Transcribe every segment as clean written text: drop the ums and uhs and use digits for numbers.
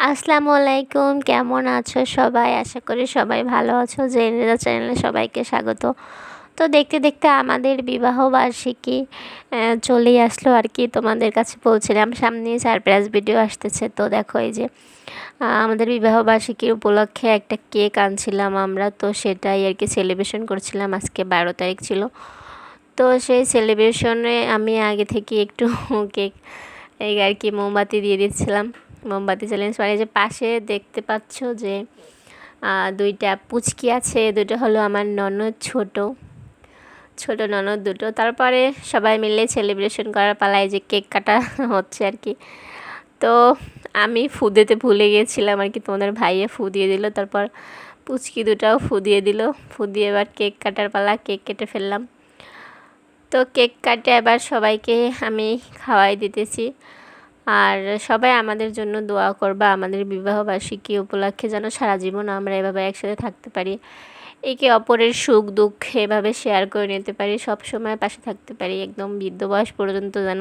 আসসালামু আলাইকুম, কেমন আছো সবাই? আশা করি সবাই ভালো আছো। জেনেরা চ্যানেলে সবাইকে স্বাগত। তো দেখতে দেখতে আমাদের বিবাহ বার্ষিকী চলেই আসলো আর কি। তোমাদের কাছে বলছিলাম সামনে সারপ্রাইজ ভিডিও আসতেছে। তো দেখো এই যে আমাদের বিবাহ বার্ষিকীর উপলক্ষে একটা কেক আনছিলাম আমরা, তো সেটাই আর কি সেলিব্রেশন করছিলাম। আজকে 12 তারিখ ছিল। তো সেই সেলিব্রেশনে আমি আগে থেকে একটু কেক এই আর কি মোমবাতি দিয়ে দিচ্ছিলাম। মোমবাতি চ্যালেঞ্জ মানে যে পাশে দেখতে পাচ্ছ যে দুইটা পুচকি আছে, দুটো হলো আমার ননদ, ছোট ছোট ননদ দুটো। তারপরে সবাই মিলে সেলিব্রেশন করার পালায় যে কেক কাটা হচ্ছে আর কি। তো আমি ফু দিতে ভুলে গিয়েছিলাম আর কি, তোমাদের ভাইয়া ফু দিয়ে দিল, তারপর পুচকি দুটাও ফু দিয়ে দিল। ফু দিয়ে এবার কেক কাটার পালা, কেক কেটে ফেললাম। তো কেক কাটে এবার সবাইকে আমি খাওয়াই দিতেছি। আর সবাই আমাদের জন্য দোয়া করবা, আমাদের বিবাহবার্ষিকী উপলক্ষে যেন সারা জীবন আমরা এভাবে একসাথে থাকতে পারি, একে অপরের সুখ দুঃখ এভাবে শেয়ার করে নিতে পারি, সব সময় পাশে থাকতে পারি, একদম বৃদ্ধ বয়স পর্যন্ত যেন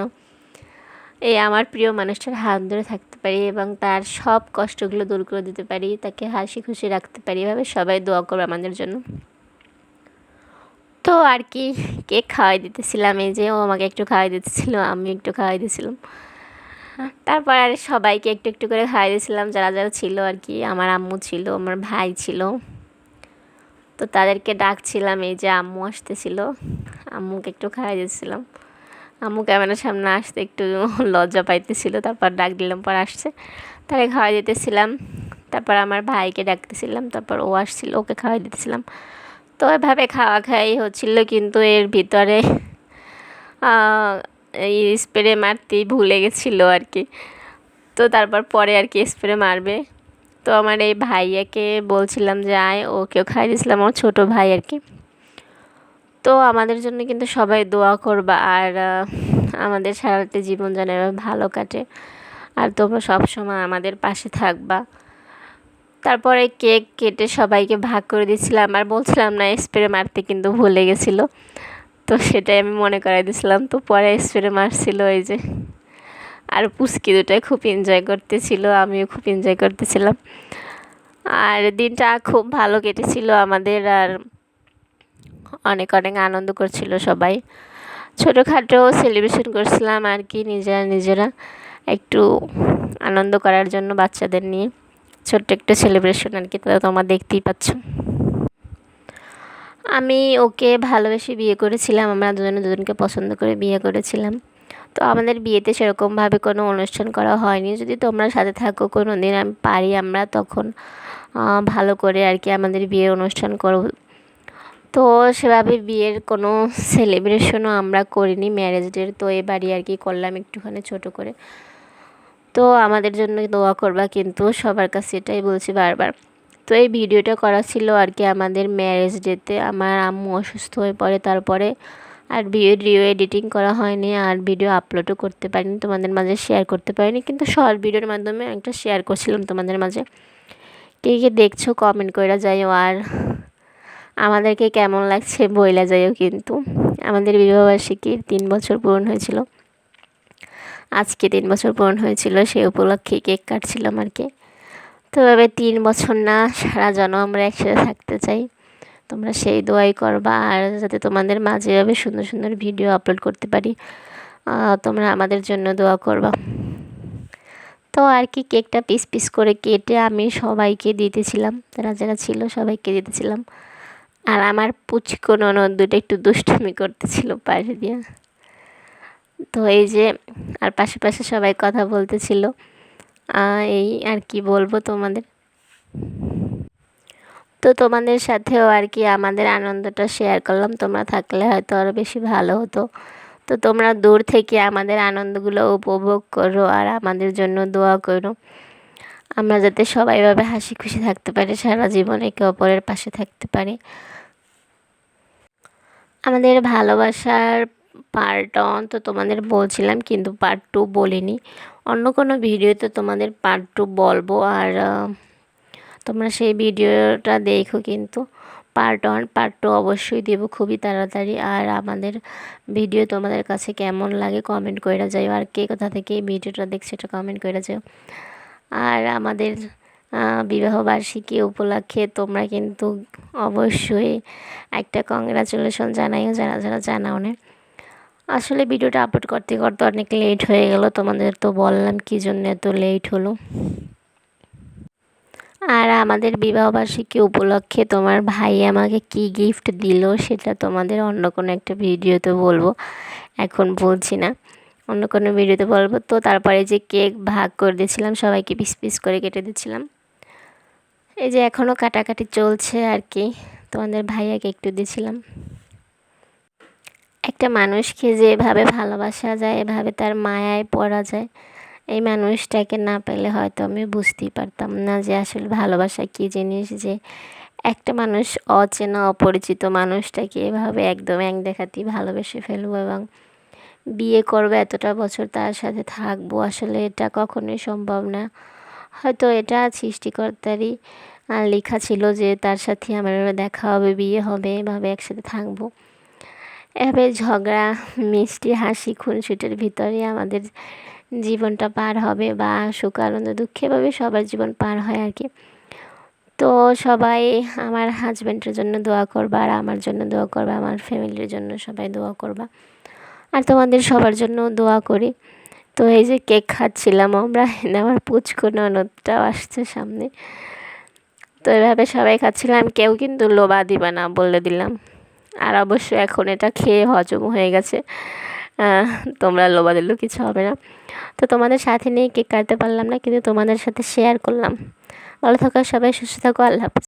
এই আমার প্রিয় মানুষটার হাত ধরে থাকতে পারি এবং তার সব কষ্টগুলো দূর করে দিতে পারি, তাকে হাসি খুশি রাখতে পারি। এভাবে সবাই দোয়া করবে আমাদের জন্য। তো আর কি কেক খাওয়াই দিতেছিলাম, এই যে ও আমাকে একটু খাওয়াই দিতেছিল, আমি একটু খাওয়াই দিয়েছিলাম। তারপর আর সবাইকে একটু একটু করে খাওয়াই দিয়েছিলাম, যারা যারা ছিল আর কি। আমার আম্মু ছিল, আমার ভাই ছিল, তো তাদেরকে ডাকছিলাম। এই যে আম্মু আসতেছিল, আম্মুকে একটু খাওয়াই দিয়েছিলাম। আম্মু ক্যামেরার সামনে আসতে একটু লজ্জা পাইতেছিল, তারপর ডাক দিলাম, পর আসছে, তারে খাওয়াই দিতেছিলাম। তারপর আমার ভাইকে ডাকতেছিলাম, তারপর ও আসছিল, ওকে খাওয়াই দিতেছিলাম। তো এভাবে খাওয়া খাওয়াই হচ্ছিল, কিন্তু এর ভিতরে এই স্প্রে মারতেই ভুলে গেছিলো আর কি। তো তারপর পরে আর কি স্প্রে মারবে। তো আমার এই ভাইয়াকে বলছিলাম যে আয়, ওকেও খাই দিয়েছিলাম, আমার ছোটো ভাই আর কি। তো আমাদের জন্য কিন্তু সবাই দোয়া করবা, আর আমাদের সারাটা জীবন যেন এভাবে ভালো কাটে, আর তোমরা সবসময় আমাদের পাশে থাকবা। তারপরে কেক কেটে সবাইকে ভাগ করে দিচ্ছিলাম, আর বলছিলাম না স্প্রে মারতে, কিন্তু ভুলে গেছিলো। তো সেটাই আমি মনে করাই দিছিলাম। তো পরে স্প্রে মারছিল এই যে। আর পুচকি দুটাই খুব এনজয় করতেছিল, আমিও খুব এনজয় করতেছিলাম। আর দিনটা খুব ভালো কেটেছিল আমাদের, আর অনেক অনেক আনন্দ করছিল সবাই। ছোটোখাটো সেলিব্রেশন করছিলাম আর কি, নিজেরা নিজেরা একটু আনন্দ করার জন্য বাচ্চাদের নিয়ে ছোট্ট একটা সেলিব্রেশন আর কি। তা তোমরা দেখতেই পাচ্ছ। আমি ওকে ভালোবেসে বিয়ে করেছিলাম, আমরা দুজনে দুজনকে পছন্দ করে বিয়ে করেছিলাম। তো আমাদের বিয়েতে সেরকমভাবে কোনো অনুষ্ঠান করা হয়নি। যদি তোমরা সাথে থাকো কোনো দিন, আমি পারি আমরা তখন ভালো করে আর কি আমাদের বিয়ের অনুষ্ঠান করব। তো সেভাবে বিয়ের কোনো সেলিব্রেশনও আমরা করিনি, ম্যারেজ ডের। তো এবারই আর কি করলাম একটুখানি ছোট করে। তো আমাদের জন্য দোয়া করবা কিন্তু, সবার কাছে এটাই বলছি বারবার। তো এই ভিডিওটা করা ছিল আর কি আমাদের ম্যারেজ ডেতে। আমার আম্মু অসুস্থ হয়ে পড়ে, তারপরে আর ভিডিও এডিটিং করা হয়নি, আর ভিডিও আপলোডও করতে পারিনি, তোমাদের মাঝে শেয়ার করতে পারিনি, কিন্তু শর্ট ভিডিওর মাধ্যমে একটা শেয়ার করছিলাম তোমাদের মাঝে। কে কে দেখছো কমেন্ট করে যাইও, আর আমাদেরকে কেমন লাগছে বইলা যাইও কিন্তু। আমাদের বিবাহবার্ষিকীর 3 বছর পূরণ হয়েছিল, আজকে 3 বছর পূরণ হয়েছিল, সেই উপলক্ষে কেক কাটছিলাম আর কি। তো এভাবে 3 বছর না, সারা জন্ম আমরা একসাথে থাকতে চাই। তোমরা সেই দোয়াই করবা, আর যাতে তোমাদের মাঝে এভাবে সুন্দর সুন্দর ভিডিও আপলোড করতে পারি, তোমরা আমাদের জন্য দোয়া করবা। তো আর কি কেকটা পিস পিস করে কেটে আমি সবাইকে দিতেছিলাম, যারা যারা ছিল সবাইকে দিতেছিলাম। আর আমার পুচকো ননদ দুটো একটু দুষ্টুমি করতেছিল পাশে দিয়ে। তো এই যে, আর পাশে পাশে সবাই কথা বলতেছিল। এই আর কি বলবো তোমাদের। তো তোমাদের সাথেও আর কি আমাদের আনন্দটা শেয়ার করলাম, তোমরা থাকলে হয়তো আরও বেশি ভালো হতো। তো তোমরা দূর থেকে আমাদের আনন্দগুলো উপভোগ করো, আর আমাদের জন্য দোয়া করো, আমরা যাতে সবাই এভাবে হাসি খুশি থাকতে পারি, সারা জীবন একে অপরের পাশে থাকতে পারি। আমাদের ভালোবাসার পার্ট 1 তো তোমাদের বলছিলাম, কিন্তু পার্ট 2 বলিনি। অন্য কোনো ভিডিওতে তোমাদের পার্ট 2 বলবো, আর তোমরা সেই ভিডিওটা দেখো কিন্তু। পার্ট 1 পার্ট 2 অবশ্যই দেবো খুবই তাড়াতাড়ি। আর আমাদের ভিডিও তোমাদের কাছে কেমন লাগে কমেন্ট করে যাও, আর কে কোথা থেকে এই ভিডিওটা দেখছো এটা কমেন্ট করে যাও। আর আমাদের বিবাহবার্ষিকী উপলক্ষে তোমরা কিন্তু অবশ্যই একটা কংগ্রাচুলেশন জানাইও, যারা যারা জানাও না। আসলে ভিডিওটা আপলোড করতে করতে অনেক লেট হয়ে গেল, তোমাদের তো বললাম কী জন্য এত লেট হলো। আর আমাদের বিবাহবার্ষিকী উপলক্ষে তোমার ভাই আমাকে কি গিফট দিল সেটা তোমাদের অন্য কোনো একটা ভিডিওতে বলবো, এখন বলছি না, অন্য কোনো ভিডিওতে বলবো। তো তারপরে যে কেক ভাগ করে দিয়েছিলাম, সবাইকে পিস পিস করে কেটে দিচ্ছিলাম, এই যে এখনও কাটাকাটি চলছে আর কি। তোমাদের ভাইয়াকে একটু দিয়েছিলাম। একটা মানুষকে যেভাবে ভালোবাসা যায়, এভাবে তার মায়ায় পড়া যায়, এই মানুষটাকে না পেলে হয়তো আমি বুঝতেই পারতাম না যে আসলে ভালোবাসা কী জিনিস, যে একটা মানুষ অচেনা অপরিচিত মানুষটাকে এভাবে একদম এক দেখাতেই ভালোবেসে ফেলবো এবং বিয়ে করবো, এতটা বছর তার সাথে থাকবো, আসলে এটা কখনোই সম্ভব না। হয়তো এটা সৃষ্টিকর্তারই লেখা ছিল যে তার সাথে আমার দেখা হবে, বিয়ে হবে, এভাবে একসাথে থাকবো। এভাবে ঝগড়া, মিষ্টি হাসি, খুনসুটির ভিতরে আমাদের জীবনটা পার হবে, বা সুখ আনন্দ দুঃখে এভাবে সবার জীবন পার হয় আর কি। তো সবাই আমার হাজব্যান্ডের জন্য দোয়া করবা, আর আমার জন্য দোয়া করবা, আমার ফ্যামিলির জন্য সবাই দোয়া করবা, আর তোমাদের সবার জন্য দোয়া করি। তো এই যে কেক খাচ্ছিলাম আমরা, আমার পুচকু ননদটাও আসছে সামনে। তো এভাবে সবাই খাচ্ছিলাম, কেউ কিন্তু লোভা দিবা না বলে দিলাম। আর অবশ্য এখন এটা খেয়ে হজম হয়ে গেছে, তোমরা লোভা দিলেও কিছু হবে না। তো তোমাদের সাথে নিয়ে কেক কাটতে পারলাম না, কিন্তু তোমাদের সাথে শেয়ার করলাম। ভালো থাকো সবাই, সুস্থ থাকো, আল্লাহ হাফেজ।